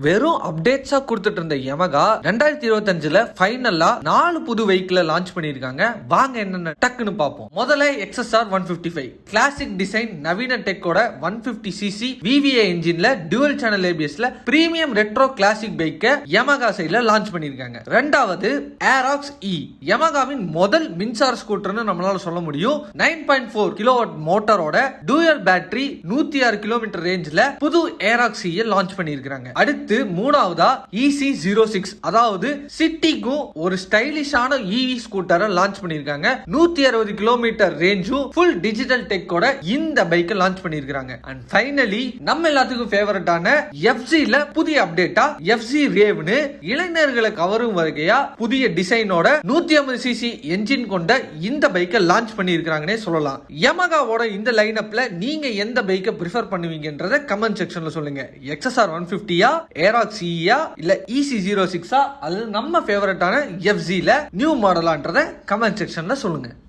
வெறும் அப்டேட்ஸா கொடுத்துட்டு இருந்த யமகா 2025ல ஃபைனலா 4 புது வெஹிக்கிள லான்ச் பண்ணிருக்காங்க. வாங்க என்னென்ன டக்குன்னு பார்ப்போம். முதல்ல XSR 155 கிளாசிக் டிசைன் நவீன டெக்கோட 150cc VVA என்ஜின்ல டுவல் சேனல் ABSல பிரீமியம் ரெட்ரோ கிளாசிக் பைக்கை யமகா சைடுல லான்ச் பண்ணிருக்காங்க. ரெண்டாவது ஏராக்ஸ் E யமகாவின் முதல் மின்சார ஸ்கூட்டர்னு நம்மளால சொல்ல முடியும். 9.4 கிலோவாட் மோட்டாரோட டூயல் பேட்டரி 106 கிலோமீட்டர் ரேஞ்ச்ல புது ஏராக்ஸ் E லான்ச் பண்ணிருக்காங்க. அடுத்து மூணாவதா EC06 அதாவது சிட்டிக்கும் ஒரு ஸ்டைலிஷான EV ஸ்கூட்டரை லான்ச் பண்ணிருக்காங்க. 160 கிலோமீட்டர் ரேஞ்சும் ஃபுல் டிஜிட்டல் டெக்கோட இந்த பைக்கை லான்ச் பண்ணிருக்காங்க. அண்ட் ஃபைனலி நம்ம எல்லாத்துக்கும் ஃபேவரட்டான FZல புதிய அப்டேட்டா FZ ரேவ்னு இளைஞர்களை கவரும் வகையா புதிய டிசைனோட 150cc என்ஜின் கொண்ட இந்த பைக்கை லான்ச் பண்ணிருக்காங்கன்னே சொல்லலாம். யமகாவோட இந்த லைனப்ல நீங்க எந்த பைக்கை பிரிஃபர் பண்ணுவீங்கன்றத கமெண்ட் செக்ஷன்ல சொல்லுங்க. XSR 150யா, ஏராக்ஸ் E-யா இல்ல EC06 அல்லது நம்ம ஃபேவரட்டான FZல நியூ மாடலான்றத கமெண்ட் செக்ஷன்ல சொல்லுங்க.